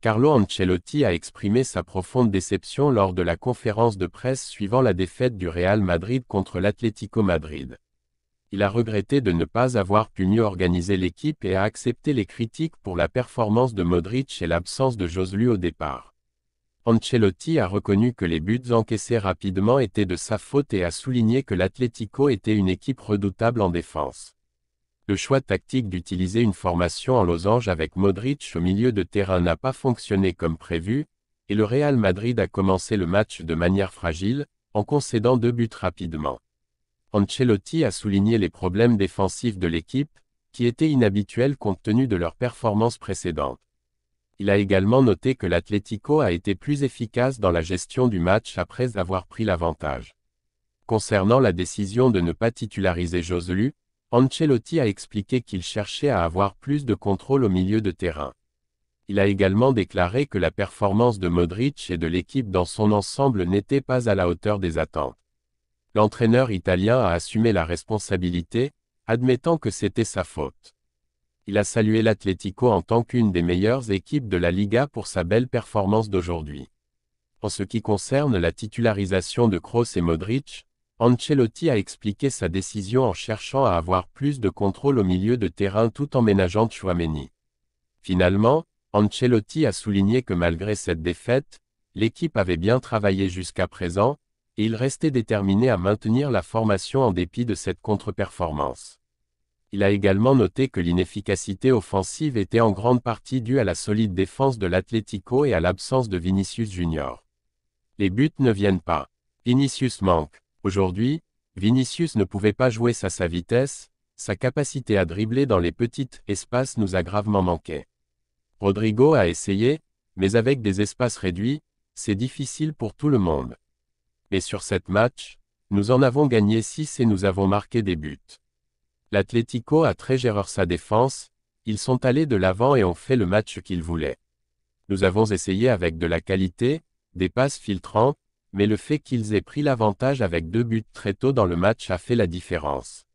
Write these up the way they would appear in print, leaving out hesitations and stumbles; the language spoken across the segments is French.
Carlo Ancelotti a exprimé sa profonde déception lors de la conférence de presse suivant la défaite du Real Madrid contre l'Atlético Madrid. Il a regretté de ne pas avoir pu mieux organiser l'équipe et a accepté les critiques pour la performance de Modric et l'absence de Joselu au départ. Ancelotti a reconnu que les buts encaissés rapidement étaient de sa faute et a souligné que l'Atlético était une équipe redoutable en défense. Le choix tactique d'utiliser une formation en losange avec Modric au milieu de terrain n'a pas fonctionné comme prévu, et le Real Madrid a commencé le match de manière fragile, en concédant 2 buts rapidement. Ancelotti a souligné les problèmes défensifs de l'équipe, qui étaient inhabituels compte tenu de leur performance précédente. Il a également noté que l'Atlético a été plus efficace dans la gestion du match après avoir pris l'avantage. Concernant la décision de ne pas titulariser Joselu, Ancelotti a expliqué qu'il cherchait à avoir plus de contrôle au milieu de terrain. Il a également déclaré que la performance de Modric et de l'équipe dans son ensemble n'était pas à la hauteur des attentes. L'entraîneur italien a assumé la responsabilité, admettant que c'était sa faute. Il a salué l'Atlético en tant qu'une des meilleures équipes de la Liga pour sa belle performance d'aujourd'hui. En ce qui concerne la titularisation de Kroos et Modric, Ancelotti a expliqué sa décision en cherchant à avoir plus de contrôle au milieu de terrain tout en ménageant Tchouaméni. Finalement, Ancelotti a souligné que malgré cette défaite, l'équipe avait bien travaillé jusqu'à présent, et il restait déterminé à maintenir la formation en dépit de cette contre-performance. Il a également noté que l'inefficacité offensive était en grande partie due à la solide défense de l'Atlético et à l'absence de Vinicius Junior. Les buts ne viennent pas. Vinicius manque. Aujourd'hui, Vinicius ne pouvait pas jouer à sa vitesse, sa capacité à dribbler dans les petits espaces nous a gravement manqué. Rodrigo a essayé, mais avec des espaces réduits, c'est difficile pour tout le monde. Mais sur cette match, nous en avons gagné 6 et nous avons marqué des buts. L'Atlético a très géré sa défense, ils sont allés de l'avant et ont fait le match qu'ils voulaient. Nous avons essayé avec de la qualité, des passes filtrantes, mais le fait qu'ils aient pris l'avantage avec 2 buts très tôt dans le match a fait la différence.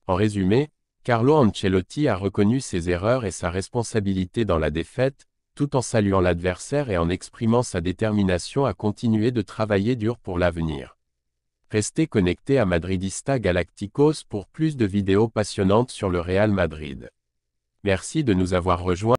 En résumé, Carlo Ancelotti a reconnu ses erreurs et sa responsabilité dans la défaite, tout en saluant l'adversaire et en exprimant sa détermination à continuer de travailler dur pour l'avenir. Restez connectés à Madridista Galacticos pour plus de vidéos passionnantes sur le Real Madrid. Merci de nous avoir rejoints.